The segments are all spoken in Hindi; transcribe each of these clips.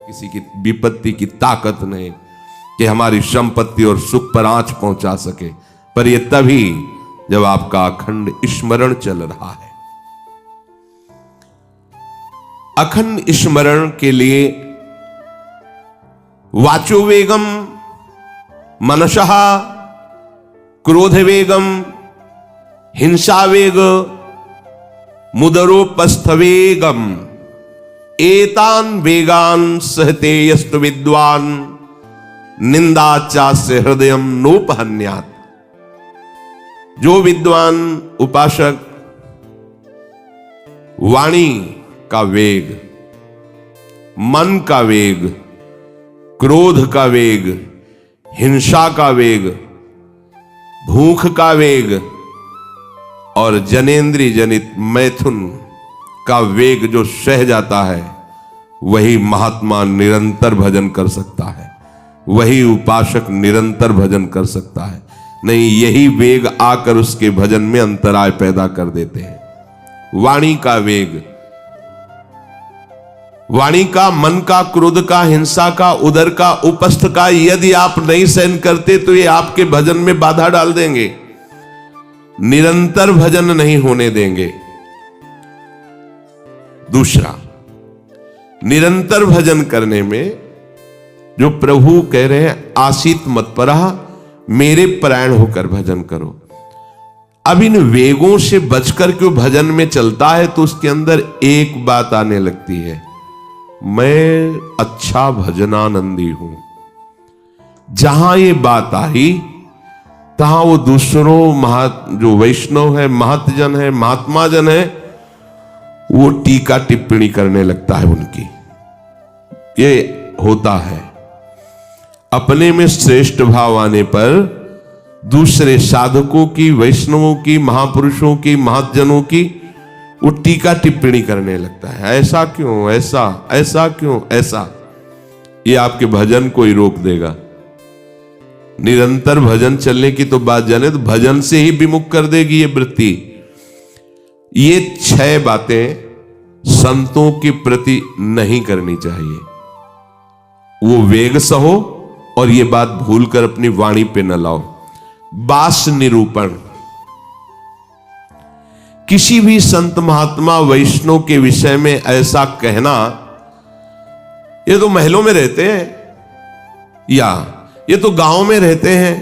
किसी की विपत्ति की ताकत नहीं कि हमारी संपत्ति और सुख पर आंच पहुंचा सके, पर यह तभी जब आपका अखंड स्मरण चल रहा है। अखंड स्मरण के लिए वाचो वेगम, मनसः क्रोध वेगम, हिंसा वेग, मुदरोपस्थ वेगम, एतान वेगान सहते यस्तु विद्वान निंदाचास्य हृदयम नोपहन्यात्। जो विद्वान उपासक वाणी का वेग, मन का वेग, क्रोध का वेग, हिंसा का वेग, भूख का वेग और जनेन्द्रिय जनित मैथुन का वेग जो सह जाता है, वही महात्मा निरंतर भजन कर सकता है, वही उपासक निरंतर भजन कर सकता है। नहीं, यही वेग आकर उसके भजन में अंतराय पैदा कर देते हैं। वाणी का वेग, वाणी का, मन का, क्रोध का, हिंसा का, उदर का, उपस्थ का यदि आप नहीं सहन करते तो ये आपके भजन में बाधा डाल देंगे, निरंतर भजन नहीं होने देंगे। दूसरा, निरंतर भजन करने में जो प्रभु कह रहे हैं आसीत मत्परः, मेरे परायण होकर भजन करो। अब इन वेगों से बचकर के भजन में चलता है तो उसके अंदर एक बात आने लगती है, मैं अच्छा भजनानंदी हूं। जहां ये बात आई तहां वो दूसरों जो वैष्णव है, महतजन है, महात्मा जन है, वो टीका टिप्पणी करने लगता है उनकी। ये होता है, अपने में श्रेष्ठ भाव आने पर दूसरे साधकों की, वैष्णवों की, महापुरुषों की, महतजनों की वो टीका टिप्पणी करने लगता है। ऐसा क्यों, ऐसा, ऐसा क्यों, ऐसा। ये आपके भजन को ही रोक देगा। निरंतर भजन चलने की तो बात जाने तो भजन से ही विमुख कर देगी ये वृत्ति। ये 6 बातें संतों के प्रति नहीं करनी चाहिए। वो वेग सहो और ये बात भूलकर अपनी वाणी पे न लाओ। बास निरूपण, किसी भी संत महात्मा वैष्णव के विषय में ऐसा कहना, ये तो महलों में रहते हैं या ये तो गांव में रहते हैं,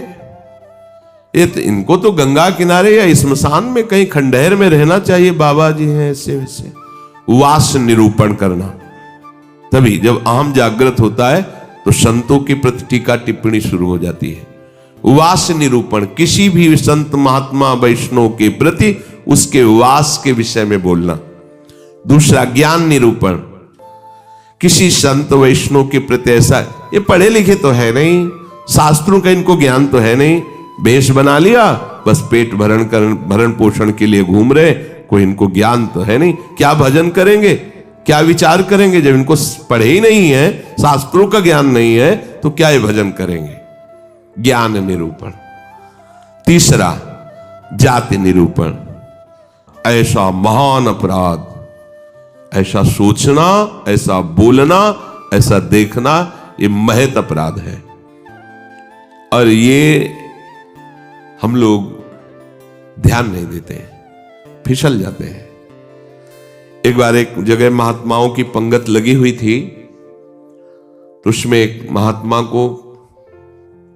ये तो इनको तो गंगा किनारे या स्मशान में कहीं खंडहर में रहना चाहिए, बाबा जी हैं ऐसे वैसे। वास निरूपण करना, तभी जब अहम जागृत होता है तो संतों के प्रति टीका टिप्पणी शुरू हो जाती है। वास निरूपण, किसी भी संत महात्मा वैष्णव के प्रति उसके वास के विषय में बोलना। दूसरा, ज्ञान निरूपण, किसी संत वैष्णव के प्रति ऐसा, ये पढ़े लिखे तो है नहीं, शास्त्रों का इनको ज्ञान तो है नहीं, भेष बना लिया, बस पेट भरण पोषण के लिए घूम रहे, कोई इनको ज्ञान तो है नहीं। क्या भजन करेंगे, क्या विचार करेंगे जब इनको पढ़े ही नहीं है, शास्त्रों का ज्ञान नहीं है, तो क्या ये भजन करेंगे। ज्ञान निरूपण। तीसरा, जाति निरूपण, ऐसा महान अपराध, ऐसा सोचना, ऐसा बोलना, ऐसा देखना, ये महत अपराध है। और ये हम लोग ध्यान नहीं देते हैं, फिसल जाते हैं। एक बार एक जगह महात्माओं की पंगत लगी हुई थी, तो उसमें एक महात्मा को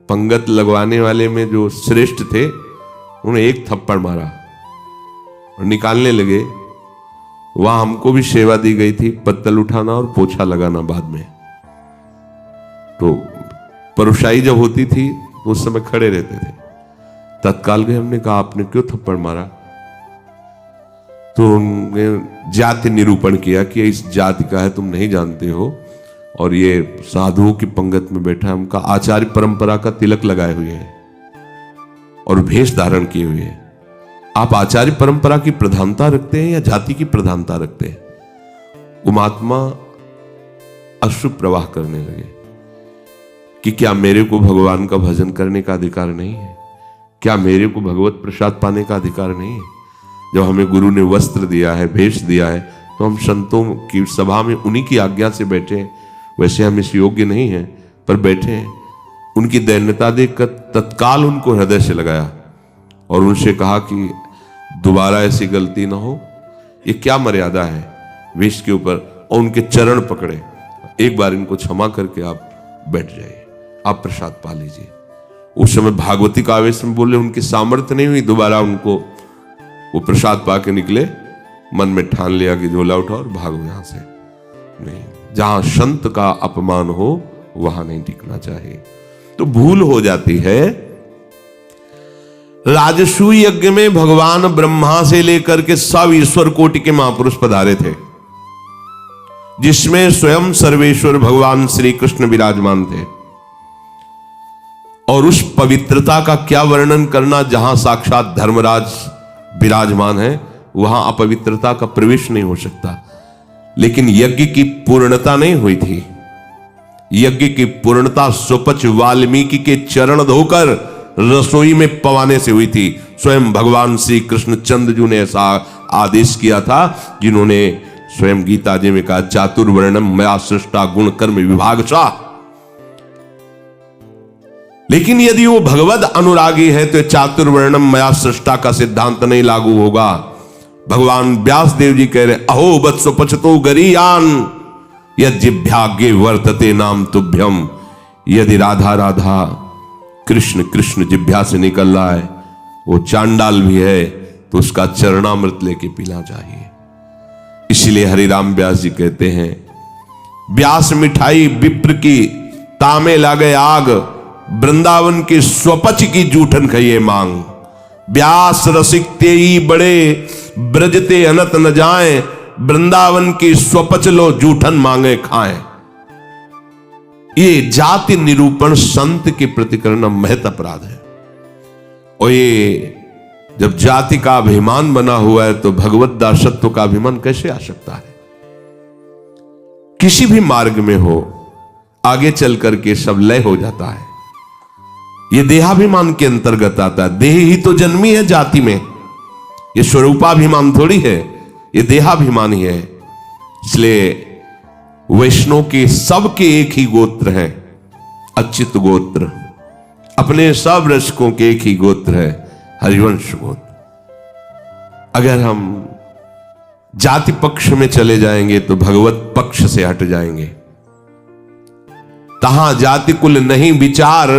पंगत लगवाने वाले में जो श्रेष्ठ थे, उन्होंने एक थप्पड़ मारा और निकालने लगे। वहां हमको भी सेवा दी गई थी, पत्तल उठाना और पोछा लगाना बाद में। तो परुषाई जब होती थी तो उस समय खड़े रहते थे। तत्काल गए, हमने कहा आपने क्यों थप्पड़ मारा? तो उन्होंने जाति निरूपण किया कि इस जाति का है, तुम नहीं जानते हो, और ये साधुओं की पंगत में बैठा है, उनका आचार्य परंपरा का तिलक लगाए हुए है और भेष धारण किए हुए है। आप आचार्य परंपरा की प्रधानता रखते हैं या जाति की प्रधानता रखते हैं? वो महात्मा अश्रु प्रवाह करने लगे कि क्या मेरे को भगवान का भजन करने का अधिकार नहीं है? क्या मेरे को भगवत प्रसाद पाने का अधिकार नहीं है? जब हमें गुरु ने वस्त्र दिया है, भेष दिया है, तो हम संतों की सभा में उन्हीं की आज्ञा से बैठे हैं, वैसे हम इस योग्य नहीं हैं, पर बैठे हैं। उनकी दैन्यता देखकर तत्काल उनको हृदय से लगाया और उनसे कहा कि दोबारा ऐसी गलती ना हो, ये क्या मर्यादा है वेश के ऊपर। और उनके चरण पकड़े, एक बार इनको क्षमा करके आप बैठ जाइए, आप प्रसाद पा लीजिए। उस समय भागवती का आवेश में बोले, उनकी सामर्थ्य नहीं हुई दोबारा उनको, वो प्रसाद पा के निकले, मन में ठान लिया कि झोला उठाओ और भागो यहां से। नहीं, जहां संत का अपमान हो वहां नहीं टिकना चाहिए। तो भूल हो जाती है। राजसूय यज्ञ में भगवान ब्रह्मा से लेकर के सब ईश्वर कोटि के महापुरुष पधारे थे, जिसमें स्वयं सर्वेश्वर भगवान श्री कृष्ण विराजमान थे। और उस पवित्रता का क्या वर्णन करना, जहां साक्षात धर्मराज विराजमान है वहां अपवित्रता का प्रवेश नहीं हो सकता। लेकिन यज्ञ की पूर्णता नहीं हुई थी। यज्ञ की पूर्णता सुपच वाल्मीकि के चरण धोकर रसोई में पवाने से हुई थी। स्वयं भगवान श्री कृष्ण चंद्रजू ने ऐसा आदेश किया था, जिन्होंने स्वयं गीता जी में कहा, चातुर्वर्णम मया सृष्टा गुण कर्म विभागशः। लेकिन यदि वो भगवद अनुरागी है तो चातुर्वर्णम मया सृष्टा का सिद्धांत नहीं लागू होगा। भगवान व्यास देव जी कह रहे, अहो वत्सो पचतो गरीयान यज्ञाग्ञे वर्तते नाम तुभ्यम। यदि राधा राधा कृष्ण कृष्ण जिभ्या से निकल रहा है, वो चांडाल भी है, तो उसका चरणामृत लेके पीना चाहिए। इसलिए हरिराम व्यास जी कहते हैं, व्यास मिठाई विप्र की तामे लागे आग, वृंदावन के स्वपच की जूठन खइए मांग। व्यास रसिक तेई बड़े ब्रजते अनत न जाए, वृंदावन की स्वपच लो जूठन मांगे खाएं। ये जाति निरूपण संत के प्रति करना महत अपराध है। और ये जब जाति का अभिमान बना हुआ है तो भगवत दासत्व का अभिमान कैसे आ सकता है? किसी भी मार्ग में हो, आगे चल करके सब लय हो जाता है। ये देहाभिमान के अंतर्गत आता है। देह ही तो जन्मी है जाति में, ये स्वरूपाभिमान थोड़ी है, ये देहाभिमान ही है। इसलिए वैष्णव के सबके एक ही गोत्र है, अच्युत गोत्र। अपने सब रसकों के एक ही गोत्र है, हरिवंश गोत्र। अगर हम जाति पक्ष में चले जाएंगे तो भगवत पक्ष से हट जाएंगे। तहां जाति कुल नहीं विचार,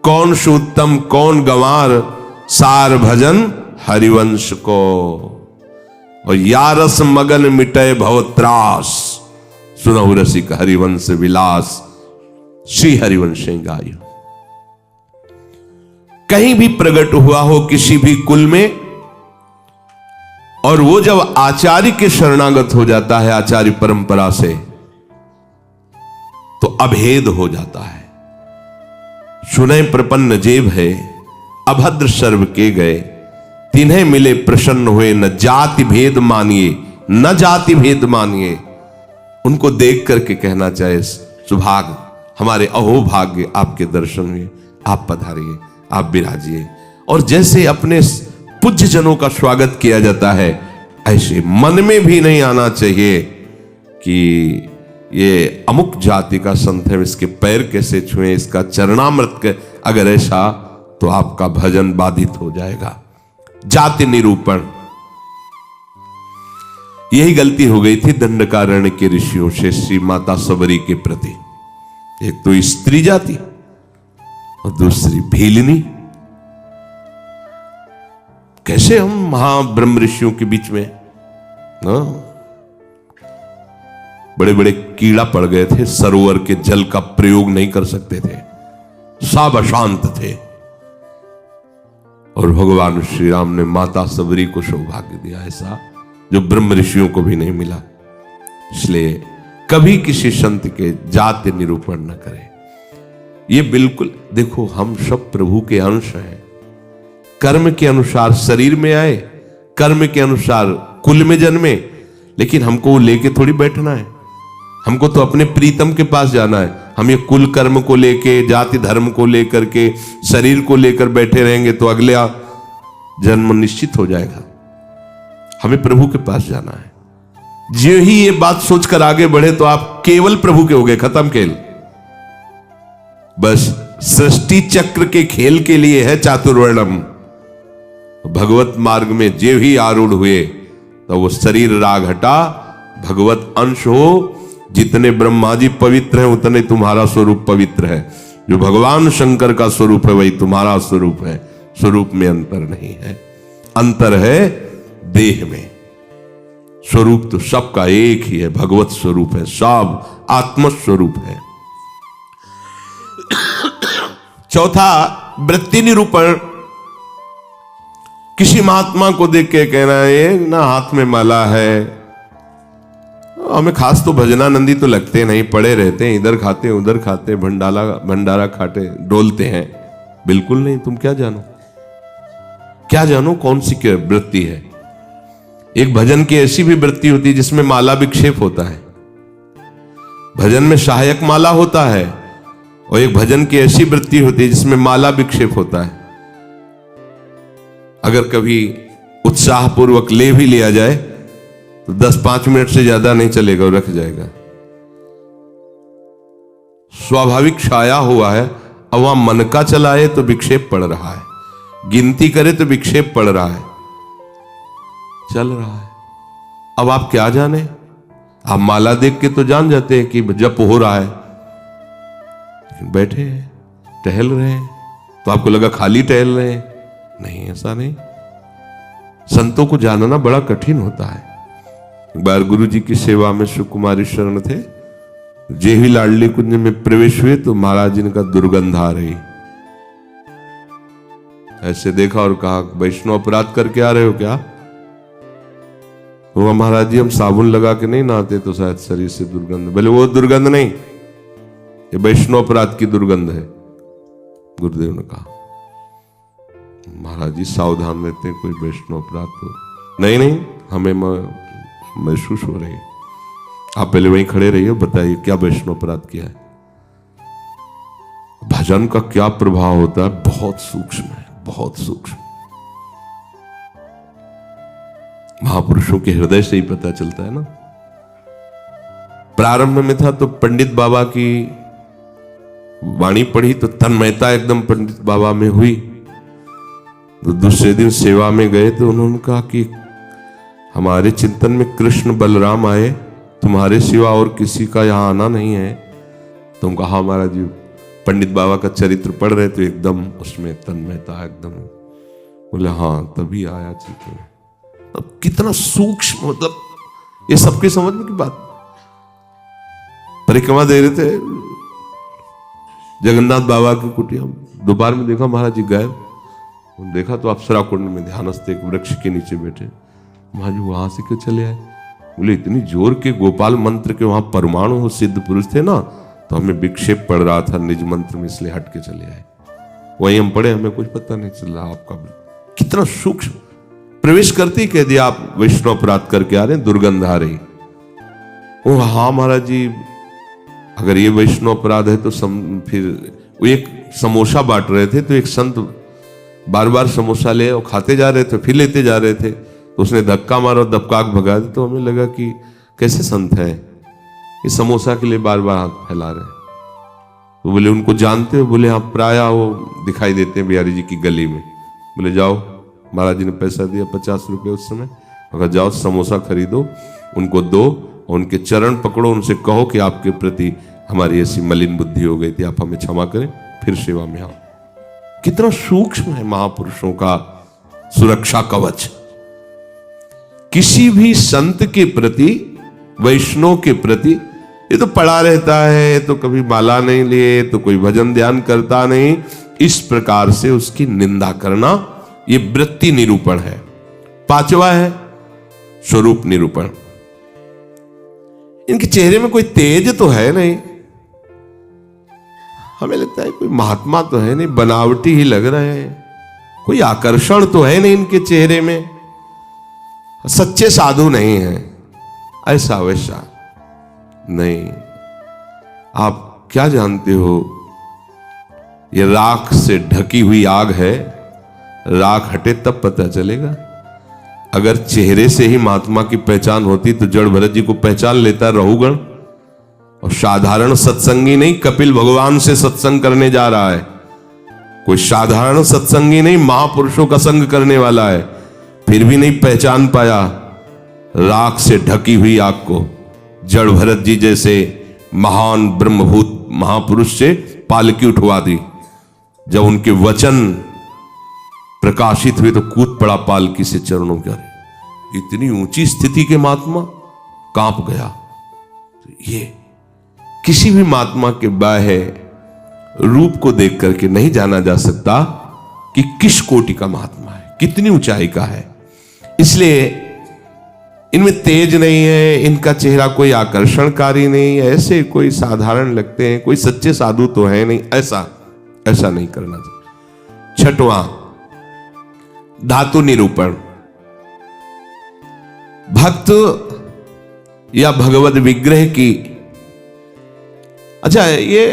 कौन सुत्तम कौन गंवार, सार भजन हरिवंश को। और यारस मगन मिटे भवत्रास, सुनहु रसिक हरिवंश विलास, श्री हरिवंश गाय। कहीं भी प्रकट हुआ हो किसी भी कुल में, और वो जब आचार्य के शरणागत हो जाता है, आचार्य परंपरा से, तो अभेद हो जाता है। सुने प्रपन्न जेब है, अभद्र सर्व के गए, तिन्हें मिले प्रसन्न हुए, न जाति भेद मानिए न जाति भेद मानिए। उनको देख करके कहना चाहे, सुभाग हमारे अहोभाग्य आपके दर्शन हुए, आप पधारिए, आप विराजिए। और जैसे अपने पूज्य जनों का स्वागत किया जाता है, ऐसे मन में भी नहीं आना चाहिए कि ये अमुक जाति का संत है, इसके पैर कैसे छुए, इसका चरणामृत के। अगर ऐसा तो आपका भजन बाधित हो जाएगा। जाति निरूपण, यही गलती हो गई थी दंडकारण्य के ऋषियों से श्री माता सबरी के प्रति। एक तो स्त्री जाति और दूसरी भीलनी। कैसे हम महाब्रह्म ऋषियों के बीच में बड़े बड़े कीड़ा पड़ गए थे, सरोवर के जल का प्रयोग नहीं कर सकते थे, सब अशांत थे। और भगवान श्री राम ने माता सबरी को सौभाग्य दिया ऐसा जो ब्रह्म ऋषियों को भी नहीं मिला। इसलिए कभी किसी संत के जाति निरूपण न करें। ये बिल्कुल देखो, हम सब प्रभु के अंश हैं। कर्म के अनुसार शरीर में आए, कर्म के अनुसार कुल में जन्मे, लेकिन हमको वो लेके थोड़ी बैठना है। हमको तो अपने प्रीतम के पास जाना है। हम ये कुल कर्म को लेके, जाति धर्म को लेकर के, शरीर को लेकर बैठे रहेंगे तो अगले जन्म निश्चित हो जाएगा। हमें प्रभु के पास जाना है। जो ही ये बात सोचकर आगे बढ़े तो आप केवल प्रभु के हो गए, खत्म खेल। बस सृष्टि चक्र के खेल के लिए है चातुर्वर्णम। भगवत मार्ग में जे ही आरूढ़ हुए तो वो शरीर राग हटा, भगवत अंश हो। जितने ब्रह्मा जी पवित्र हैं उतने तुम्हारा स्वरूप पवित्र है। जो भगवान शंकर का स्वरूप है वही तुम्हारा स्वरूप है। स्वरूप में अंतर नहीं है, अंतर है देह में। स्वरूप तो सबका एक ही है, भगवत स्वरूप है, सब आत्म स्वरूप है। चौथा, वृत्ति निरूपण। किसी महात्मा को देख के कहना है ना हाथ में माला है, हमें खास तो भजनानंदी तो लगते नहीं, पड़े रहते हैं, इधर खाते उधर खाते, भंडारा खाते डोलते हैं। बिल्कुल नहीं। तुम क्या जानो, क्या जानो कौन सी क्या वृत्ति है। एक भजन की ऐसी भी वृत्ति होती है जिसमें माला विक्षेप होता है। भजन में सहायक माला होता है, और एक भजन की ऐसी वृत्ति होती है जिसमें माला विक्षेप होता है। अगर कभी उत्साहपूर्वक ले भी लिया जाए तो 10-5 मिनट से ज्यादा नहीं चलेगा, रख जाएगा। स्वाभाविक छाया हुआ है। अब वहां मन का चलाए तो विक्षेप पड़ रहा है, गिनती करे तो विक्षेप पड़ रहा है, चल रहा है। अब आप क्या जाने, आप माला देख के तो जान जाते हैं कि जप हो रहा है, बैठे हैं टहल रहे हैं तो आपको लगा खाली टहल रहे हैं। नहीं, ऐसा नहीं। संतों को जानना बड़ा कठिन होता है। एक बार गुरु जी की सेवा में सुकुमारी शरण थे, जे ही लाडली कुंज में प्रवेश हुए तो महाराज जी ने कहा दुर्गंध आ रही। ऐसे देखा और कहा वैष्णव अपराध करके आ रहे हो क्या? वो महाराज जी हम साबुन लगा के नहीं नहाते तो शायद शरीर से दुर्गंध। बोले वो दुर्गंध नहीं, ये वैष्णव अपराध की दुर्गंध है। गुरुदेव ने कहा महाराज जी सावधान रहते हैं, कोई वैष्णव अपराध तो नहीं, हमें महसूस हो रही है। आप पहले वहीं खड़े रहिए, बताइए क्या वैष्णव अपराध किया है। भजन का क्या प्रभाव होता है, बहुत सूक्ष्म है, बहुत सूक्ष्म। महापुरुषों के हृदय से ही पता चलता है ना। प्रारंभ में था तो पंडित बाबा की वाणी पढ़ी तो तन्मयता एकदम पंडित बाबा में हुई। तो दूसरे दिन सेवा में गए तो उन्होंने कहा कि हमारे चिंतन में कृष्ण बलराम आए, तुम्हारे सिवा और किसी का यहाँ आना नहीं है। तुम कहा महाराज जी पंडित बाबा का चरित्र पढ़ रहे तो एकदम उसमें तन्मयता एकदम। बोले हाँ तभी आया चित्र में। अब कितना सूक्ष्म, मतलब ये सबके समझने की बात। परिक्रमा दे रहे थे जगन्नाथ बाबा की कुटिया, दोपहर में देखा महाराज जी गायब। देखा तो अप्सरा कुंड में ध्यानस्थ एक वृक्ष के नीचे बैठे। महाराज वहां से क्यों चले आए? बोले इतनी जोर के गोपाल मंत्र के वहां परमाणु सिद्ध पुरुष थे ना, तो हमें विक्षेप पड़ रहा था निज मंत्र में, इसलिए हट के चले आए। वही हम पढ़े, हमें कुछ पता नहीं चल रहा। आपका कितना सूक्ष्म, प्रवेश करते ही कह दिया आप वैष्णव अपराध करके आ रहे हैं, दुर्गंध आ रही। ओ हाँ महाराज जी, अगर ये वैष्णव अपराध है तो फिर वो एक समोसा बांट रहे थे तो एक संत बार बार समोसा ले और खाते जा रहे थे, फिर लेते जा रहे थे, तो उसने धक्का मारा और दबकाक भगा दी। तो हमें लगा कि कैसे संत है, इस समोसा के लिए बार बार हाथ फैला रहे हैं। तो बोले उनको जानते हो? बोले हाँ प्राय वो दिखाई देते हैं बिहारी जी की गली में। बोले जाओ, महाराज जी ने पैसा दिया 50 रुपये उस समय, अगर जाओ समोसा खरीदो, उनको दो और उनके चरण पकड़ो, उनसे कहो कि आपके प्रति हमारी ऐसी मलिन बुद्धि हो गई थी, आप हमें क्षमा करें, फिर सेवा में आओ। कितना सूक्ष्म है महापुरुषों का सुरक्षा कवच। किसी भी संत के प्रति, वैष्णव के प्रति, ये तो पड़ा रहता है, तो कभी माला नहीं लिए, तो कोई भजन ध्यान करता नहीं, इस प्रकार से उसकी निंदा करना, ये वृत्ति निरूपण है। पांचवा है स्वरूप निरूपण। इनके चेहरे में कोई तेज तो है नहीं, हमें लगता है कोई महात्मा तो है नहीं, बनावटी ही लग रहे हैं, कोई आकर्षण तो है नहीं इनके चेहरे में, सच्चे साधु नहीं है, ऐसा वैसा नहीं। आप क्या जानते हो, ये राख से ढकी हुई आग है, राख हटे तब पता चलेगा। अगर चेहरे से ही महात्मा की पहचान होती तो जड़ भरत जी को पहचान लेता रहुगण। और साधारण सत्संगी नहीं, कपिल भगवान से सत्संग करने जा रहा है। कोई साधारण सत्संगी नहीं, महापुरुषों का संग करने वाला है, फिर भी नहीं पहचान पाया राख से ढकी हुई आग को। जड़ भरत जी जैसे महान ब्रह्मभूत महापुरुष से पालकी उठवा दी। जब उनके वचन प्रकाशित हुए तो कूद पड़ा पालकी से चरणों के। इतनी ऊंची स्थिति के महात्मा, कांप गया। ये किसी भी महात्मा के बाह्य रूप को देख करके नहीं जाना जा सकता कि किस कोटि का महात्मा है, कितनी ऊंचाई का है। इसलिए इनमें तेज नहीं है, इनका चेहरा कोई आकर्षणकारी नहीं है, ऐसे कोई साधारण लगते हैं, कोई सच्चे साधु तो है नहीं, ऐसा नहीं करना चाहिए। छठवां, धातु निरूपण। भक्त या भगवत विग्रह की, अच्छा ये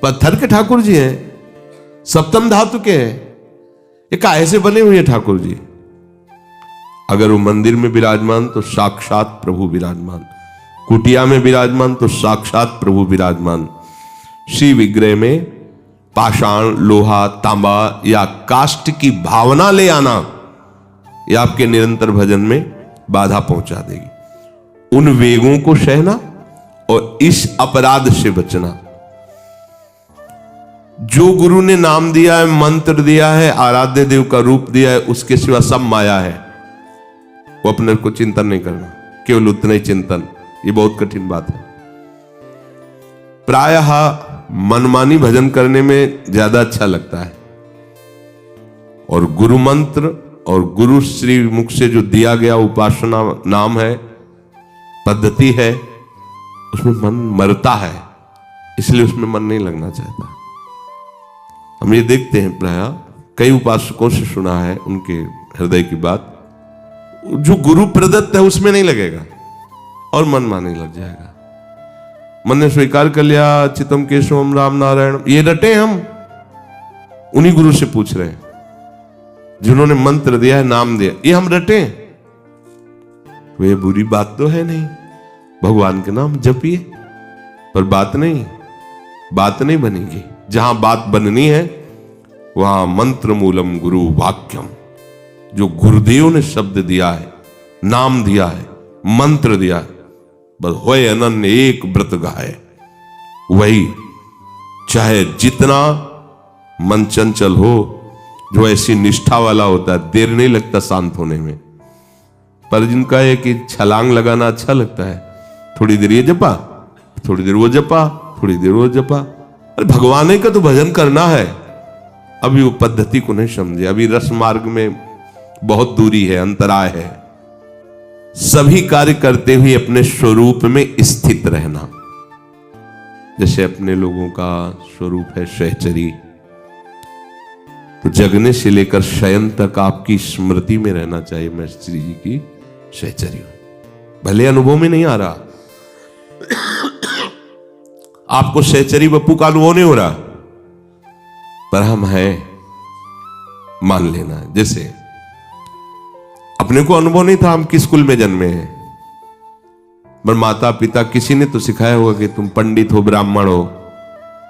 पत्थर के ठाकुर जी हैं, सप्तम धातु के हैं, ये काहे से बने हुए ठाकुर जी? अगर वो मंदिर में विराजमान तो साक्षात प्रभु विराजमान, कुटिया में विराजमान तो साक्षात प्रभु विराजमान। श्री विग्रह में पाषाण, लोहा, तांबा या काष्ठ की भावना ले आना यह आपके निरंतर भजन में बाधा पहुंचा देगी। उन वेगों को सहना और इस अपराध से बचना। जो गुरु ने नाम दिया है, मंत्र दिया है, आराध्य देव का रूप दिया है, उसके सिवा सब माया है। वो अपने को चिंतन नहीं करना, केवल उतना ही चिंतन। ये बहुत कठिन बात है। प्रायः मनमानी भजन करने में ज्यादा अच्छा लगता है, और गुरु मंत्र और गुरु श्री मुख से जो दिया गया उपासना नाम है, पद्धति है, उसमें मन मरता है, इसलिए उसमें मन नहीं लगना चाहता। हम ये देखते हैं, प्रायः कई उपासकों से सुना है उनके हृदय की बात, जो गुरु प्रदत्त है उसमें नहीं लगेगा और मन माने लग जाएगा। मन ने स्वीकार कर लिया चितम केशवम राम नारायण, ये रटे हम उन्हीं गुरु से पूछ रहे हैं जिन्होंने मंत्र दिया है, नाम दिया, ये हम रटे। तो ये बुरी बात तो है नहीं, भगवान के नाम जपिए, पर बात नहीं बनेगी। जहां बात बननी है वहां मंत्र मूलम गुरु वाक्यम, जो गुरुदेव ने शब्द दिया है, नाम दिया है, मंत्र दिया है, बस होए अनन्य एक व्रत गाए, वही। चाहे जितना मन चंचल हो, जो ऐसी निष्ठा वाला होता है, देर नहीं लगता शांत होने में। पर जिनका है कि छलांग लगाना अच्छा लगता है, थोड़ी देर ये जपा, थोड़ी देर वो जपा, थोड़ी देर वो जपा। अरे भगवान का तो भजन करना है। अभी वो पद्धति को नहीं समझे, अभी रस मार्ग में बहुत दूरी है, अंतराय है। सभी कार्य करते हुए अपने स्वरूप में स्थित रहना। जैसे अपने लोगों का स्वरूप है सहचरी, तो जगने से लेकर शयन तक आपकी स्मृति में रहना चाहिए, मैं श्री जी की सहचरी हूं। भले अनुभव में नहीं आ रहा, आपको सहचरी बप्पू का अनुभव नहीं हो रहा, पर हम हैं, मान लेना। जैसे अपने को अनुभव नहीं था हम किस कुल में जन्मे हैं, पर माता पिता किसी ने तो सिखाया होगा कि तुम पंडित हो, ब्राह्मण हो,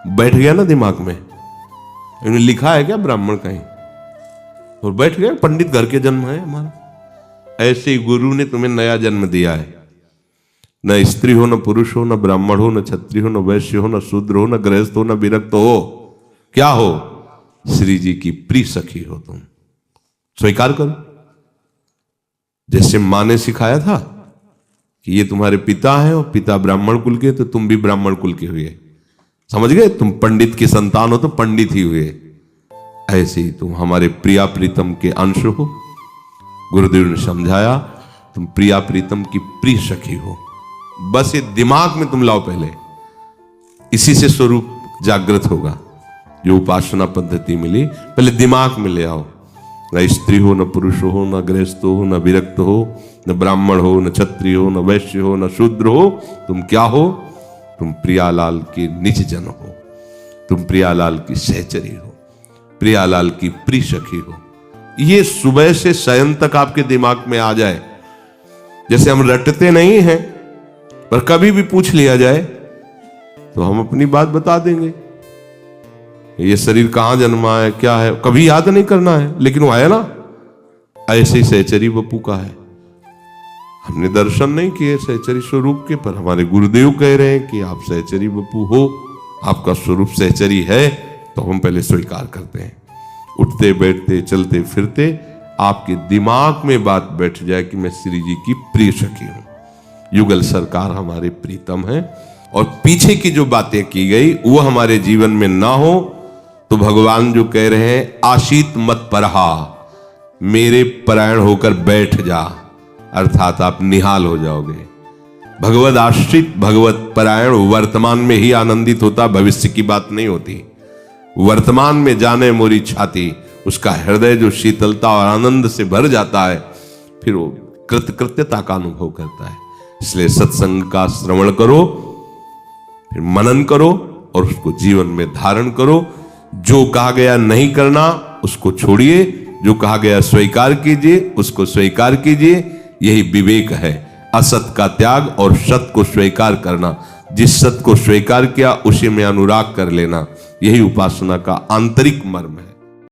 बैठ गया ना दिमाग में। इन्होंने लिखा है क्या ब्राह्मण कहीं, और बैठ गया पंडित घर के जन्म है हमारा। ऐसे ही गुरु ने तुम्हें नया जन्म दिया है। न स्त्री हो, न पुरुष हो, न ब्राह्मण हो, न क्षत्रिय हो, न वैश्य हो, न शूद्र हो, न गृहस्थ हो, न विरक्त हो। क्या हो? श्री जी की प्रिय सखी हो तुम। स्वीकार करो। जैसे मां ने सिखाया था कि ये तुम्हारे पिता हैं और पिता ब्राह्मण कुल के, तो तुम भी ब्राह्मण कुल के हुए। समझ गए? तुम पंडित की संतान हो तो पंडित ही हुए। ऐसे ही तुम हमारे प्रिया प्रीतम के अंश हो। गुरुदेव ने समझाया तुम प्रिया प्रीतम की प्रिय सखी हो। बस ये दिमाग में तुम लाओ पहले, इसी से स्वरूप जागृत होगा। जो उपासना पद्धति मिली पहले दिमाग में ले आओ। न स्त्री हो, न पुरुष हो, न गृहस्थ हो, न विरक्त हो, न ब्राह्मण हो, न क्षत्रिय हो, न वैश्य हो, न शूद्र हो। तुम क्या हो? तुम प्रियालाल के निज जन हो। तुम प्रियालाल की सहचरी हो, प्रियालाल की प्रिय सखी हो। ये सुबह से शयन तक आपके दिमाग में आ जाए। जैसे हम रटते नहीं हैं, पर कभी भी पूछ लिया जाए तो हम अपनी बात बता देंगे। ये शरीर कहां जन्मा है, क्या है, कभी याद नहीं करना है, लेकिन वो है ना। ऐसे ही सहचरी बप्पू का है। हमने दर्शन नहीं किए सहचरी स्वरूप के, पर हमारे गुरुदेव कह रहे हैं कि आप सहचरी बप्पू हो, आपका स्वरूप सहचरी है, तो हम पहले स्वीकार करते हैं। उठते बैठते चलते फिरते आपके दिमाग में बात बैठ जाए कि मैं श्री जी की प्रिय सखी हूं। युगल सरकार हमारे प्रीतम है, और पीछे की जो बातें की गई वो हमारे जीवन में ना हो, तो भगवान जो कह रहे हैं आशीत मत परहा, मेरे परायण होकर बैठ जा, अर्थात आप निहाल हो जाओगे। भगवद आश्रित भगवत परायण वर्तमान में ही आनंदित होता, भविष्य की बात नहीं होती। वर्तमान में जाने मोरी छाती, उसका हृदय जो शीतलता और आनंद से भर जाता है, फिर वो कृतकृत्यता का अनुभव करता है। इसलिए सत्संग का श्रवण करो, फिर मनन करो और उसको जीवन में धारण करो। जो कहा गया नहीं करना उसको छोड़िए, जो कहा गया स्वीकार कीजिए उसको स्वीकार कीजिए। यही विवेक है, असत का त्याग और सत को स्वीकार करना। जिस सत को स्वीकार किया उसी में अनुराग कर लेना, यही उपासना का आंतरिक मर्म है।